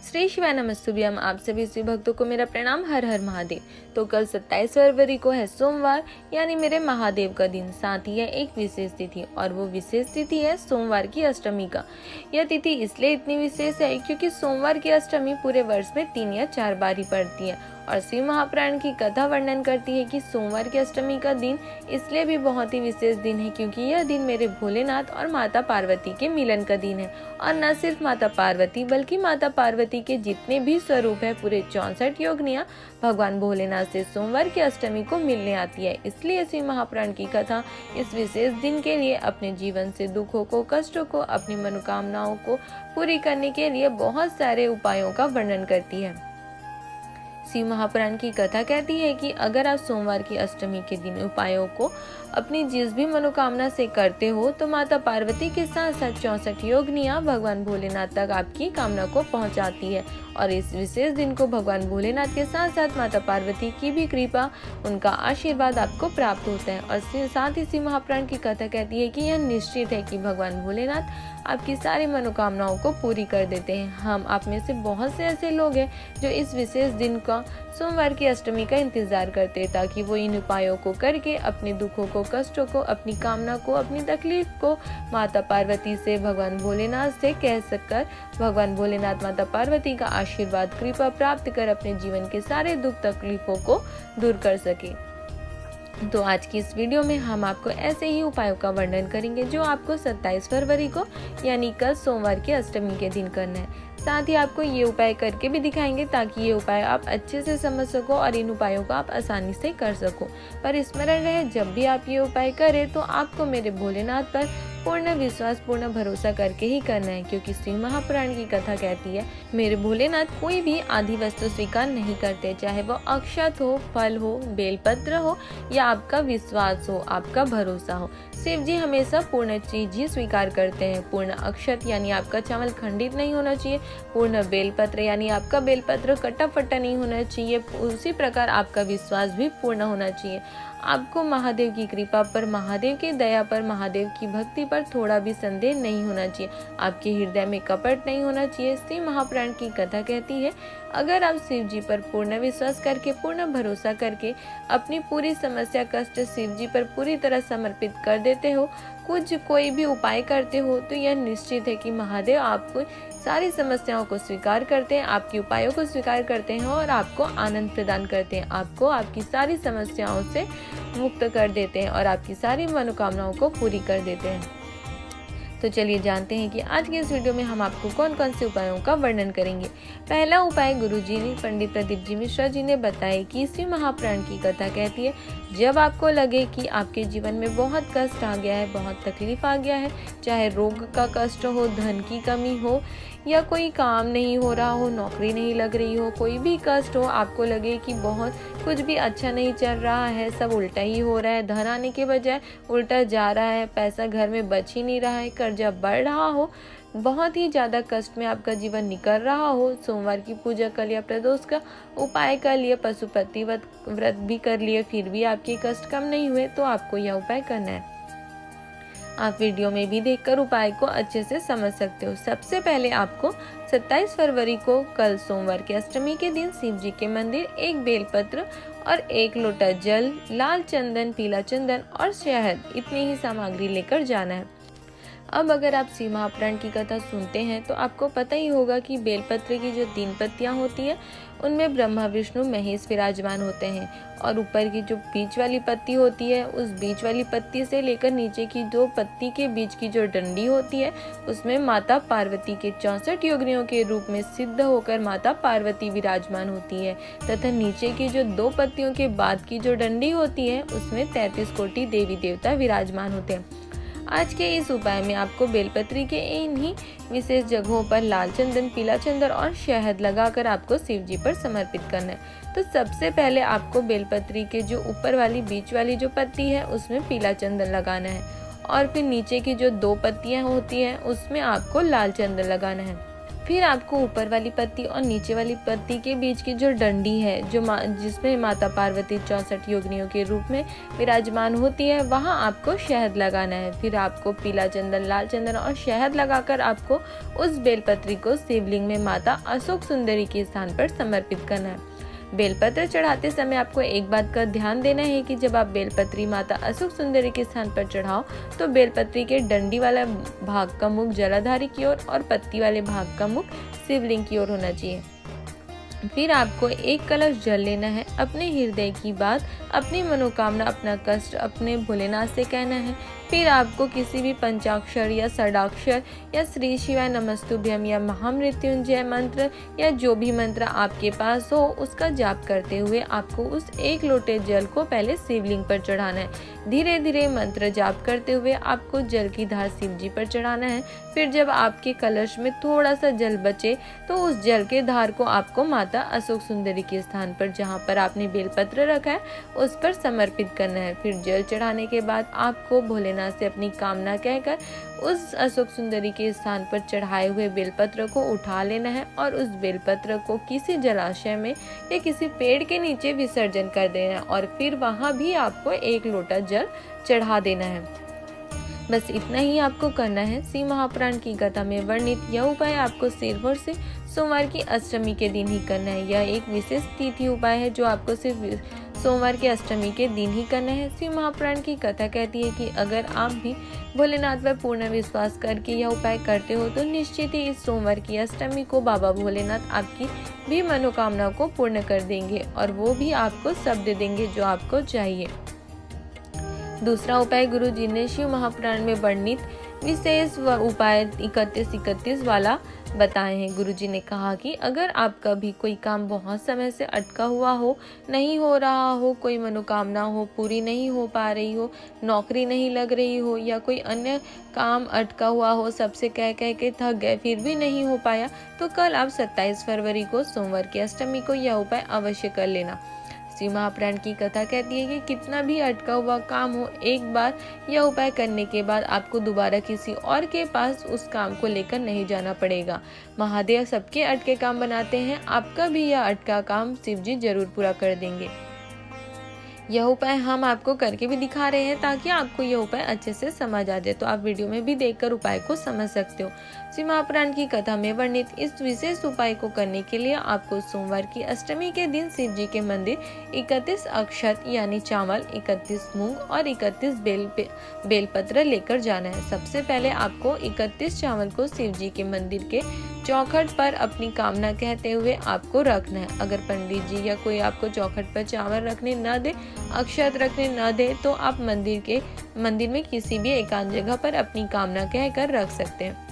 श्री शिवाय नमस्तुभ्यम। आप सभी शिव भक्तों को मेरा प्रणाम। हर हर महादेव। तो कल 27 फरवरी को है सोमवार, यानी मेरे महादेव का दिन। साथ ही है एक विशेष तिथि, और वो विशेष तिथि है सोमवार की अष्टमी का। यह तिथि इसलिए इतनी विशेष है क्योंकि सोमवार की अष्टमी पूरे वर्ष में 3 या 4 बार ही पड़ती है। और शिव महापुराण की कथा वर्णन करती है कि सोमवार की अष्टमी का दिन इसलिए भी बहुत ही विशेष दिन है क्योंकि यह दिन मेरे भोलेनाथ और माता पार्वती के मिलन का दिन है। और न सिर्फ माता पार्वती बल्कि माता पार्वती के जितने भी स्वरूप है, पूरे 64 योगिनियाँ भगवान भोलेनाथ से सोमवार की अष्टमी को मिलने आती है। इसलिए शिव महापुराण की कथा इस विशेष दिन के लिए अपने जीवन से दुखों को, कष्टों को, अपनी मनोकामनाओं को पूरी करने के लिए बहुत सारे उपायों का वर्णन करती है। शिव महापुराण की कथा कहती है कि अगर आप सोमवार की अष्टमी के दिन उपायों को अपनी जिस भी मनोकामना से करते हो तो माता पार्वती के साथ साथ 64 योगिनियाँ भगवान भोलेनाथ तक आपकी कामना को पहुंचाती है। और इस विशेष दिन को भगवान भोलेनाथ के साथ साथ माता पार्वती की भी कृपा, उनका आशीर्वाद आपको प्राप्त होता है। और साथ ही शिव महापुराण की कथा कहती है कि यह निश्चित है कि भगवान भोलेनाथ आपकी सारी मनोकामनाओं को पूरी कर देते हैं। हम आप में से बहुत से ऐसे लोग हैं जो इस विशेष दिन का, सोमवार की अष्टमी का इंतजार करते हैं ताकि वो इन उपायों को करके अपने दुखों को, कष्टों को, अपनी कामना को, अपनी तकलीफ को माता पार्वती से, भगवान भोलेनाथ से कह सककर भगवान भोलेनाथ, माता पार्वती का आशीर्वाद, कृपा प्राप्त कर अपने जीवन के सारे दुख तकलीफों को दूर कर सके। तो आज की इस वीडियो में हम आपको ऐसे ही उपायों का वर्णन करेंगे जो आपको 27 फरवरी को यानी कल सोमवार की अष्टमी के दिन करना है। साथ ही आपको ये उपाय करके भी दिखाएंगे ताकि ये उपाय आप अच्छे से समझ सको और इन उपायों को आप आसानी से कर सको। पर स्मरण रहे, जब भी आप ये उपाय करें तो आपको मेरे भोलेनाथ पर पूर्ण विश्वास, पूर्ण भरोसा करके ही करना है क्योंकि शिव महापुराण की कथा कहती है मेरे भोलेनाथ कोई भी आधी वस्तु स्वीकार नहीं करते, चाहे वो अक्षत हो, फल हो, बेलपत्र हो या आपका विश्वास हो, आपका भरोसा हो। शिव जी हमेशा पूर्ण चीज ही स्वीकार करते हैं। पूर्ण अक्षत यानी आपका चावल खंडित नहीं होना चाहिए, पूर्ण बेलपत्र यानी आपका बेलपत्र कटा फटा नहीं होना चाहिए, उसी प्रकार आपका विश्वास भी पूर्ण होना चाहिए। आपको महादेव की कृपा पर, महादेव की दया पर, महादेव की भक्ति पर थोड़ा भी संदेह नहीं होना चाहिए। आपके हृदय में कपट नहीं होना चाहिए। शिव महापुराण की कथा कहती है अगर आप शिव जी पर पूर्ण विश्वास करके, पूर्ण भरोसा करके अपनी पूरी समस्या, कष्ट शिव जी पर पूरी तरह समर्पित कर देते हो, कोई भी उपाय करते हो, तो यह निश्चित है कि महादेव आपको सारी समस्याओं को स्वीकार करते हैं, आपके उपायों को स्वीकार करते हैं और आपको आनंद प्रदान करते हैं। आपको आपकी सारी समस्याओं से मुक्त कर देते हैं और आपकी सारी मनोकामनाओं को पूरी कर देते हैं। तो चलिए जानते हैं कि आज के इस वीडियो में हम आपको कौन कौन से उपायों का वर्णन करेंगे। पहला उपाय गुरुजी ने, पंडित प्रदीप जी मिश्रा जी ने बताया कि शिव महापुराण की कथा कहती है जब आपको लगे कि आपके जीवन में बहुत कष्ट आ गया है, बहुत तकलीफ आ गया है, चाहे रोग का कष्ट हो, धन की कमी हो या कोई काम नहीं हो रहा हो, नौकरी नहीं लग रही हो, कोई भी कष्ट हो, आपको लगे कि बहुत कुछ भी अच्छा नहीं चल रहा है, सब उल्टा ही हो रहा है, धन आने के बजाय उल्टा जा रहा है, पैसा घर में बच ही नहीं रहा है, कर्जा बढ़ रहा हो, बहुत ही ज़्यादा कष्ट में आपका जीवन निकल रहा हो, सोमवार की पूजा कर लिया, प्रदोष का उपाय कर लिए, पशुपति व्रत भी कर लिए, फिर भी आपके कष्ट कम नहीं हुए, तो आपको यह उपाय करना है। आप वीडियो में भी देखकर उपाय को अच्छे से समझ सकते हो। सबसे पहले आपको 27 फरवरी को कल सोमवार की अष्टमी के दिन शिव जी के मंदिर एक बेलपत्र और 1 लोटा जल, लाल चंदन, पीला चंदन और शहद, इतनी ही सामग्री लेकर जाना है। अब अगर आप शिव महापुराण की कथा सुनते हैं तो आपको पता ही होगा कि बेलपत्र की जो 3 पत्तियां होती है उनमें ब्रह्मा, विष्णु, महेश विराजमान होते हैं और ऊपर की जो बीच वाली पत्ती होती है, उस बीच वाली पत्ती से लेकर नीचे की 2 पत्ती के बीच की जो डंडी होती है उसमें माता पार्वती के 64 योगिनियों के रूप में सिद्ध होकर माता पार्वती विराजमान होती है तथा नीचे की जो 2 पत्तियों के बाद की जो डंडी होती है उसमें 33 कोटि देवी देवता विराजमान होते हैं। आज के इस उपाय में आपको बेलपत्री के इन्हीं विशेष जगहों पर लाल चंदन, पीला चंदन और शहद लगाकर आपको शिव जी पर समर्पित करना है। तो सबसे पहले आपको बेलपत्री के जो ऊपर वाली, बीच वाली जो पत्ती है उसमें पीला चंदन लगाना है और फिर नीचे की जो 2 पत्तियां होती हैं उसमें आपको लाल चंदन लगाना है। फिर आपको ऊपर वाली पत्ती और नीचे वाली पत्ती के बीच की जो डंडी है, जिसमें माता पार्वती 64 योगिनियों के रूप में विराजमान होती है, वहाँ आपको शहद लगाना है। फिर आपको पीला चंदन, लाल चंदन और शहद लगाकर आपको उस बेलपत्री को शिवलिंग में माता अशोक सुंदरी के स्थान पर समर्पित करना है। बेलपत्र चढ़ाते समय आपको एक बात का ध्यान देना है कि जब आप बेलपत्री माता अशोक सुंदरी के स्थान पर चढ़ाओ तो बेलपत्री के डंडी वाला भाग का मुख जलाधारी की ओर और पत्ती वाले भाग का मुख शिवलिंग की ओर होना चाहिए। फिर आपको एक कलश जल लेना है। अपने हृदय की बात, अपनी मनोकामना, अपना कष्ट अपने भोलेनाथ से कहना है। फिर आपको किसी भी पंचाक्षर या षडाक्षर या श्री शिवाय नमस्तुभ्यम या महामृत्युंजय मंत्र या जो भी मंत्र आपके पास हो उसका जाप करते हुए आपको उस एक लोटे जल को पहले शिवलिंग पर चढ़ाना है। धीरे धीरे मंत्र जाप करते हुए आपको जल की धार शिव जी पर चढ़ाना है। फिर जब आपके कलश में थोड़ा सा जल बचे तो उस जल के धार को आपको माता अशोक सुंदरी के स्थान पर, जहाँ पर आपने बेलपत्र रखा है, उस पर समर्पित करना है। फिर जल चढ़ाने के बाद आपको भोलेनाथ से अपनी कामना कहकर उस अशोक सुंदरी के स्थान पर चढ़ाए हुए बेलपत्र को उठा लेना है और उस बेलपत्र को किसी जलाशय में या किसी पेड़ के नीचे विसर्जन कर देना है और फिर वहां भी आपको एक लोटा जल चढ़ा देना है। बस इतना ही आपको करना है। शिव महापुराण की कथा में वर्णित यह उपाय आपको सिर्फ से सोमवार की अष्टमी के दिन ही करना है। यह एक विशेष तिथि उपाय है जो आपको सिर्फ सोमवार की अष्टमी के दिन ही करना है। शिव महापुराण की कथा कहती है कि अगर आप भी भोलेनाथ पर पूर्ण विश्वास करके यह उपाय करते हो तो निश्चित ही इस सोमवार की अष्टमी को बाबा भोलेनाथ आपकी भी मनोकामना को पूर्ण कर देंगे और वो भी आपको सब दे देंगे जो आपको चाहिए। दूसरा उपाय गुरु जी ने शिव महापुराण में वर्णित विशेष उपाय 31 वाला बताए हैं। गुरु जी ने कहा कि अगर आपका भी कोई काम बहुत समय से अटका हुआ हो, नहीं हो रहा हो, कोई मनोकामना हो पूरी नहीं हो पा रही हो, नौकरी नहीं लग रही हो या कोई अन्य काम अटका हुआ हो, सबसे कह के थक गए फिर भी नहीं हो पाया, तो कल आप 27 फरवरी को सोमवार की अष्टमी को यह उपाय अवश्य कर लेना। शिव महापुराण की कथा कहती है कि कितना भी अटका हुआ काम हो, एक बार यह उपाय करने के बाद आपको दोबारा किसी और के पास उस काम को लेकर नहीं जाना पड़ेगा। महादेव सबके अटके काम बनाते हैं, आपका भी यह अटका काम शिव जी जरूर पूरा कर देंगे। यह उपाय हम आपको करके भी दिखा रहे हैं ताकि आपको यह उपाय अच्छे से समझ आ जाए, तो आप वीडियो में भी देखकर उपाय को समझ सकते हो। शिव महापुराण की कथा में वर्णित इस विशेष उपाय को करने के लिए आपको सोमवार की अष्टमी के दिन शिव जी के मंदिर 31 अक्षत यानी चावल, 31 मूंग और 31 बेलपत्र लेकर जाना है। सबसे पहले आपको 31 चावल को शिव जी के मंदिर के चौखट पर अपनी कामना कहते हुए आपको रखना है। अगर पंडित जी या कोई आपको चौखट पर चावल रखने न दे, अक्षत रखने न दे, तो आप मंदिर में किसी भी एकांत जगह पर अपनी कामना कहकर रख सकते हैं।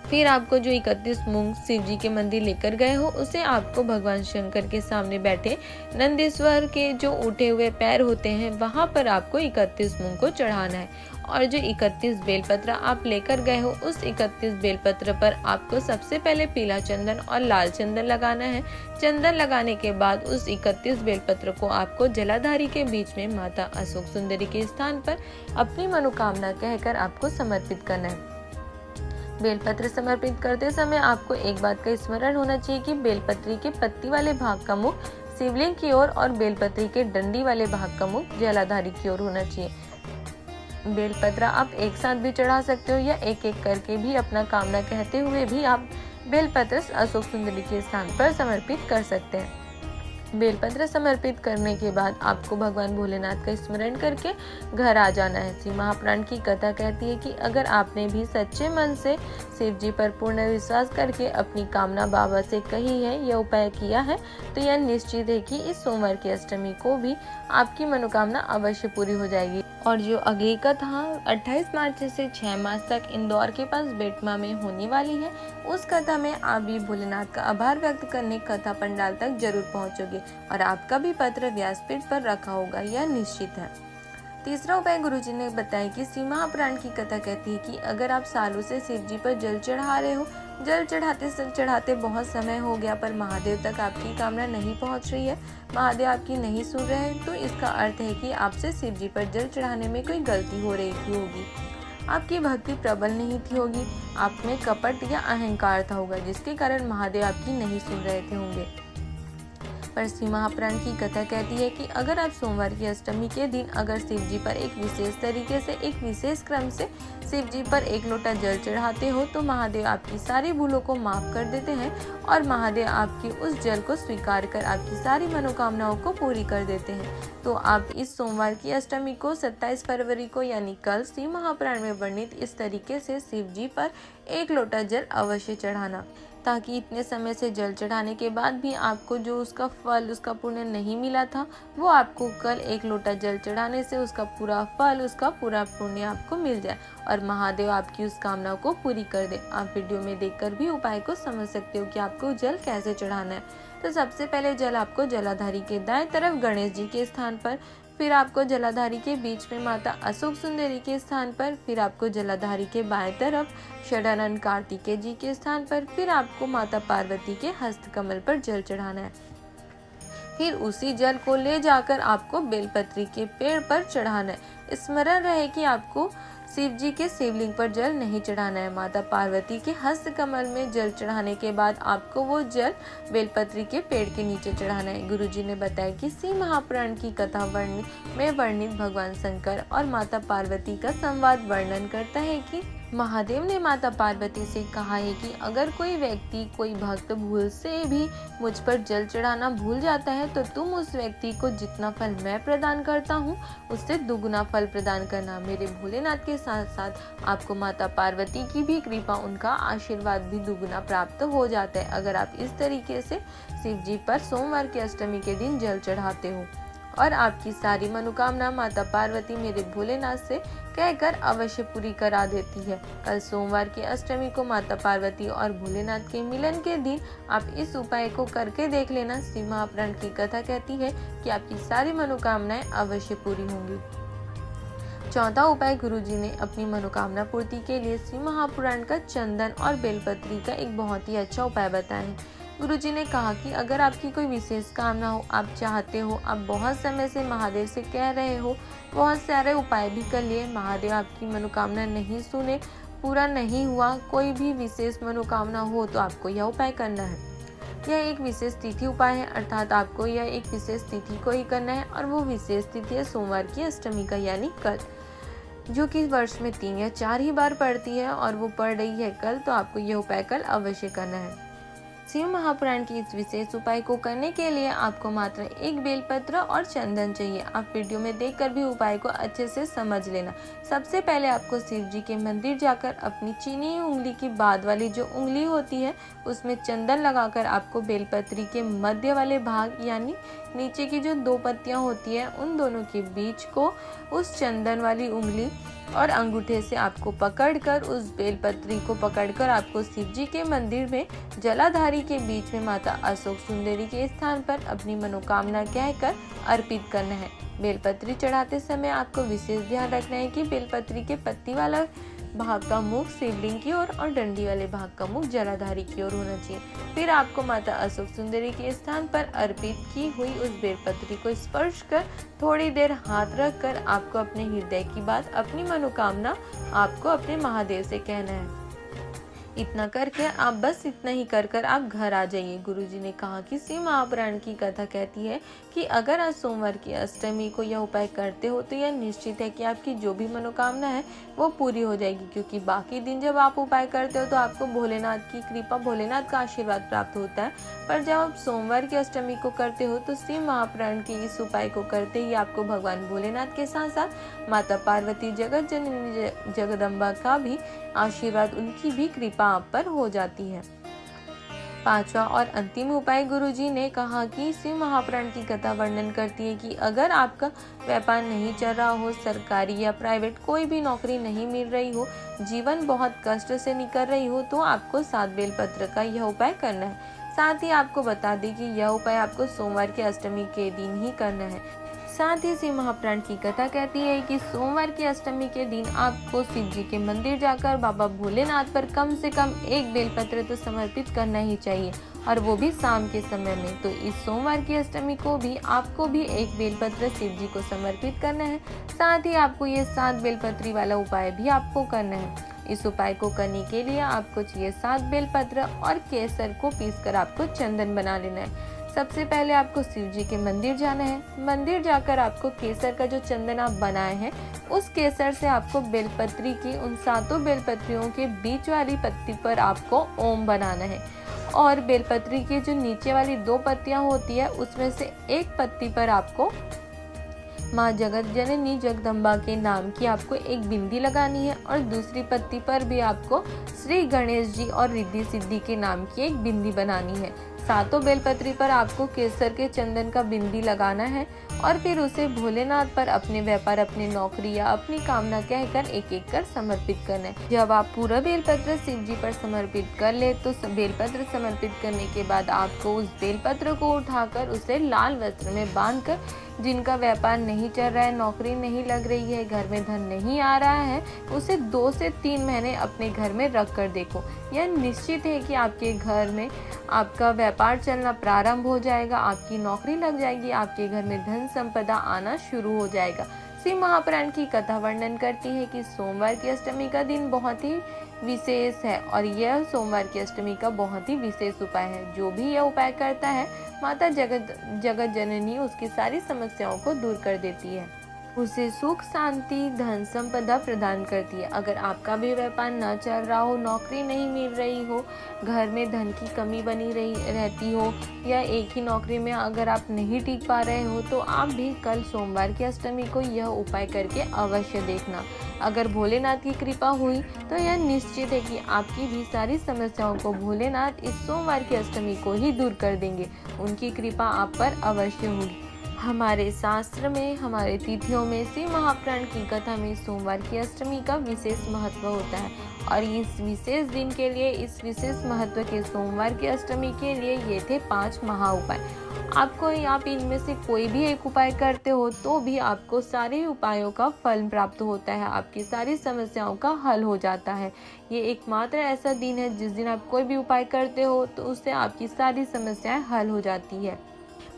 फिर आपको जो 31 मूंग शिव जी के मंदिर लेकर गए हो उसे आपको भगवान शंकर के सामने बैठे नंदीश्वर के जो उठे हुए पैर होते हैं वहां पर आपको 31 मूंग को चढ़ाना है और जो 31 बेलपत्र आप लेकर गए हो उस 31 बेलपत्र पर आपको सबसे पहले पीला चंदन और लाल चंदन लगाना है। चंदन लगाने के बाद उस 31 बेलपत्र को आपको जलाधारी के बीच में माता अशोक सुंदरी के स्थान पर अपनी मनोकामना कहकर आपको समर्पित करना है। बेलपत्र समर्पित करते समय आपको एक बात का स्मरण होना चाहिए कि बेलपत्री के पत्ती वाले भाग का मुख शिवलिंग की ओर और बेलपत्री के डंडी वाले भाग का मुख जलाधारी की ओर होना चाहिए। बेलपत्र आप एक साथ भी चढ़ा सकते हो या एक एक करके भी अपना कामना कहते हुए भी आप बेलपत्र अशोक सुंदरी के स्थान पर समर्पित कर सकते हैं। बेलपत्र समर्पित करने के बाद आपको भगवान भोलेनाथ का स्मरण करके घर आ जाना है। शिव महापुराण की कथा कहती है कि अगर आपने भी सच्चे मन से शिव जी पर पूर्ण विश्वास करके अपनी कामना बाबा से कही है या उपाय किया है तो यह निश्चित है कि इस सोमवार की अष्टमी को भी आपकी मनोकामना अवश्य पूरी हो जाएगी। और जो अगली कथा 28 मार्च से 6 मार्च तक इंदौर के पास बेटमा में होने वाली है, उस कथा में आप भी भोलेनाथ का आभार व्यक्त करने कथा पंडाल तक जरूर पहुंचोगे और आपका भी पत्र व्यासपीठ पर रखा होगा, यह निश्चित है। तीसरा उपाय गुरुजी ने बताया कि शिव महापुराण की कथा कहती है कि अगर आप सालों से शिव जी पर जल चढ़ा रहे हो, जल चढ़ाते बहुत समय हो गया पर महादेव तक आपकी कामना नहीं पहुंच रही है, महादेव आपकी नहीं सुन रहे हैं, तो इसका अर्थ है कि आपसे शिव जी पर जल चढ़ाने में कोई गलती हो रही होगी। आपकी भक्ति प्रबल नहीं थी होगी, आप में कपट या अहंकार था होगा, जिसके कारण महादेव आपकी नहीं सुन रहे थे होंगे। पर श्री महापुराण की कथा कहती है कि अगर आप सोमवार की अष्टमी के दिन अगर शिव जी पर एक विशेष तरीके से, एक विशेष क्रम से शिव जी पर एक लोटा जल चढ़ाते हो तो महादेव आपकी सारी भूलों को माफ कर देते हैं और महादेव आपकी उस जल को स्वीकार कर आपकी सारी मनोकामनाओं को पूरी कर देते हैं। तो आप इस सोमवार की अष्टमी को 27 फरवरी को यानी कल श्री महापुराण में वर्णित इस तरीके से शिव जी पर एक लोटा जल अवश्य चढ़ाना, ताकि इतने समय से जल चढ़ाने के बाद भी आपको जो उसका फल, उसका पुण्य नहीं मिला था, वो आपको कल एक लोटा जल चढ़ाने से उसका पूरा फल, उसका पूरा पुण्य आपको मिल जाए और महादेव आपकी उस कामना को पूरी कर दे। आप वीडियो में देखकर भी उपाय को समझ सकते हो कि आपको जल कैसे चढ़ाना है। तो सबसे पहले जल आपको जलाधारी के दाएं तरफ गणेश जी के स्थान पर, फिर आपको जलाधारी के बीच में माता अशोक सुंदरी के स्थान पर, फिर आपको जलाधारी के बाएं तरफ षडानंद कार्तिकेय जी के स्थान पर, फिर आपको माता पार्वती के हस्त कमल पर जल चढ़ाना है। फिर उसी जल को ले जाकर आपको बेलपत्री के पेड़ पर चढ़ाना है। स्मरण रहे कि आपको शिव जी के शिवलिंग पर जल नहीं चढ़ाना है। माता पार्वती के हस्त कमल में जल चढ़ाने के बाद आपको वो जल बेलपत्री के पेड़ के नीचे चढ़ाना है। गुरुजी ने बताया कि श्री महापुराण की कथा में वर्णित भगवान शंकर और माता पार्वती का संवाद वर्णन करता है कि महादेव ने माता पार्वती से कहा है कि अगर कोई व्यक्ति, कोई भक्त भूल से भी मुझ पर जल चढ़ाना भूल जाता है तो तुम उस व्यक्ति को जितना फल मैं प्रदान करता हूँ उससे दुगुना फल प्रदान करना। मेरे भोलेनाथ के साथ साथ आपको माता पार्वती की भी कृपा, उनका आशीर्वाद भी दुगुना प्राप्त हो जाता है अगर आप इस तरीके से शिव जी पर सोमवार की अष्टमी के दिन जल चढ़ाते हो। और आपकी सारी मनोकामना माता पार्वती मेरे भोलेनाथ से कहकर अवश्य पूरी करा देती है। कल सोमवार की अष्टमी को माता पार्वती और भोलेनाथ के मिलन के दिन आप इस उपाय को करके देख लेना। श्री महापुराण की कथा कहती है कि आपकी सारी मनोकामनाएं अवश्य पूरी होंगी। चौथा उपाय गुरुजी ने अपनी मनोकामना पूर्ति के लिए श्री महापुराण का चंदन और बेलपत्री का एक बहुत ही अच्छा उपाय बताया है। गुरुजी ने कहा कि अगर आपकी कोई विशेष कामना हो, आप चाहते हो, आप बहुत समय से महादेव से कह रहे हो, बहुत सारे उपाय भी कर लिए, महादेव आपकी मनोकामना नहीं सुने, पूरा नहीं हुआ, कोई भी विशेष मनोकामना हो तो आपको यह उपाय करना है। यह एक विशेष तिथि उपाय है, अर्थात आपको यह एक विशेष तिथि को ही करना है और वो विशेष तिथि है सोमवार की अष्टमी का यानी कल, जो कि वर्ष में 3 या 4 ही बार पड़ती है और वो पड़ रही है कल, तो आपको यह उपाय कल अवश्य करना है। शिव महापुराण की इस विशेष उपाय को करने के लिए आपको मात्र एक बेलपत्र और चंदन चाहिए। आप वीडियो में देखकर भी उपाय को अच्छे से समझ लेना। सबसे पहले आपको शिव जी के मंदिर जाकर अपनी चीनी उंगली की बाद वाली जो उंगली होती है उसमें चंदन लगाकर आपको बेलपत्री के मध्य वाले भाग यानी नीचे की जो 2 पत्तियां होती है उन दोनों के बीच को उस चंदन वाली उंगली और अंगूठे से आपको पकड़कर, उस बेलपत्री को पकड़कर आपको शिव जी के मंदिर में जलाधारी के बीच में माता अशोक सुंदरी के स्थान पर अपनी मनोकामना कहकर अर्पित करना है। बेलपत्री चढ़ाते समय आपको विशेष ध्यान रखना है कि बेलपत्री के पत्ती वाला भाग का मुख शिवलिंग की ओर और डंडी वाले भाग का मुख जलाधारी की ओर होना चाहिए। फिर आपको माता अशोक सुंदरी के स्थान पर अर्पित की हुई उस बेलपत्री को स्पर्श कर थोड़ी देर हाथ रख कर आपको अपने हृदय की बात, अपनी मनोकामना आपको अपने महादेव से कहना है। इतना करके आप बस इतना ही कर आप घर आ जाइए। गुरुजी ने कहा कि श्री महापुराण की कथा कहती है कि अगर आज सोमवार की अष्टमी को यह उपाय करते हो तो यह निश्चित है कि आपकी जो भी मनोकामना है वो पूरी हो जाएगी, क्योंकि बाकी दिन जब आप उपाय करते हो तो आपको भोलेनाथ की कृपा, भोलेनाथ का आशीर्वाद प्राप्त होता है, पर जब आप सोमवार की अष्टमी को करते हो तो श्री महापुराण के इस उपाय को करते ही आपको भगवान भोलेनाथ के साथ साथ माता पार्वती, जगत जननी जगदम्बा का भी आशीर्वाद, उनकी भी कृपा आप पर हो जाती है। पांचवा और अंतिम उपाय गुरुजी ने कहा कि शिव महापुराण की कथा वर्णन करती है कि अगर आपका व्यापार नहीं चल रहा हो, सरकारी या प्राइवेट कोई भी नौकरी नहीं मिल रही हो, जीवन बहुत कष्ट से निकल रही हो, तो आपको 7 बेलपत्र का यह उपाय करना है। साथ ही आपको बता दें कि यह उपाय आपको सोमवार की अष्टमी के दिन ही करना है। साथ ही शिव महापुराण की कथा कहती है कि सोमवार की अष्टमी के दिन आपको शिव जी के मंदिर जाकर बाबा भोलेनाथ पर कम से कम एक बेलपत्र तो समर्पित करना ही चाहिए, और वो भी शाम के समय में। तो इस सोमवार की अष्टमी को भी आपको भी एक बेलपत्र शिव जी को समर्पित करना है। साथ ही आपको ये 7 बेलपत्री वाला उपाय भी आपको करना है। इस उपाय को करने के लिए आपको चाहिए 7 बेलपत्र और केसर को पीसकर आपको चंदन बना लेना है। सबसे पहले आपको शिव जी के मंदिर जाना है। मंदिर जाकर आपको केसर का जो चंदन आप बनाए हैं उस केसर से आपको बेलपत्री की उन 7 बेलपत्रियों के बीच वाली पत्ती पर आपको ओम बनाना है, और बेलपत्री की जो नीचे वाली 2 पत्तियां होती है उसमें से एक पत्ती पर आपको माँ जगत जननी जगदम्बा के नाम की आपको एक बिंदी लगानी है, और दूसरी पत्ती पर भी आपको श्री गणेश जी और रिद्धि सिद्धि के नाम की एक बिंदी बनानी है। 7 बेलपत्री पर आपको केसर के चंदन का बिंदी लगाना है, और फिर उसे भोलेनाथ पर अपने व्यापार, अपनी नौकरी या अपनी कामना कहकर एक एक कर समर्पित करना है। जब आप पूरा बेलपत्र शिव जी पर समर्पित कर ले तो बेलपत्र समर्पित करने के बाद आपको उस बेलपत्र को उठाकर उसे लाल वस्त्र में बांधकर, जिनका व्यापार नहीं चल रहा है, नौकरी नहीं लग रही है, घर में धन नहीं आ रहा है, उसे 2 से 3 महीने अपने घर में रख कर देखो। यह निश्चित है कि आपके घर में आपका व्यापार चलना प्रारंभ हो जाएगा, आपकी नौकरी लग जाएगी, आपके घर में धन संपदा आना शुरू हो जाएगा। शिव महापुराण की कथा वर्णन करती है कि सोमवार की अष्टमी का दिन बहुत ही विशेष है, और यह सोमवार की अष्टमी का बहुत ही विशेष उपाय है। जो भी यह उपाय करता है, माता जगत जननी उसकी सारी समस्याओं को दूर कर देती है, उसे सुख शांति धन संपदा प्रदान करती है। अगर आपका भी व्यापार न चल रहा हो, नौकरी नहीं मिल रही हो, घर में धन की कमी बनी रहती हो, या एक ही नौकरी में अगर आप नहीं टिक पा रहे हो, तो आप भी कल सोमवार की अष्टमी को यह उपाय करके अवश्य देखना। अगर भोलेनाथ की कृपा हुई तो यह निश्चित है कि आपकी भी सारी समस्याओं को भोलेनाथ इस सोमवार की अष्टमी को ही दूर कर देंगे। उनकी कृपा आप पर अवश्य होगी। हमारे शास्त्र में, हमारे तिथियों में, शिव महापुराण की कथा में सोमवार की अष्टमी का विशेष महत्व होता है, और इस विशेष दिन के लिए, इस विशेष महत्व के सोमवार की अष्टमी के लिए ये थे 5 महा उपाय। आपको आप इनमें से कोई भी एक उपाय करते हो तो भी आपको सारे उपायों का फल प्राप्त होता है, आपकी सारी समस्याओं का हल हो जाता है। ये एकमात्र ऐसा दिन है जिस दिन आप कोई भी उपाय करते हो तो उससे आपकी सारी समस्याएं हल हो जाती है।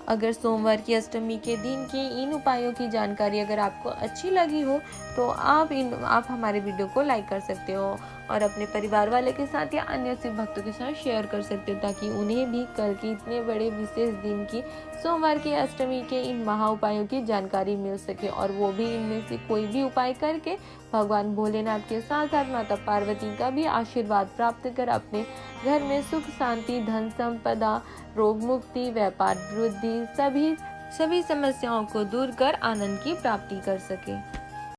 अगर सोमवार की अष्टमी के दिन की इन उपायों की जानकारी अगर आपको अच्छी लगी हो तो आप हमारे वीडियो को लाइक कर सकते हो, और अपने परिवार वाले के साथ या अन्य शिव भक्तों के साथ शेयर कर सकते हो, ताकि उन्हें भी कल के इतने बड़े विशेष दिन की सोमवार की अष्टमी के इन महा उपायों की जानकारी मिल सके, और वो भी इनमें से कोई भी उपाय करके भगवान भोलेनाथ के साथ साथ माता पार्वती का भी आशीर्वाद प्राप्त कर अपने घर में सुख शांति धन संपदा रोग मुक्ति व्यापार वृद्धि सभी समस्याओं को दूर कर आनंद की प्राप्ति कर सके।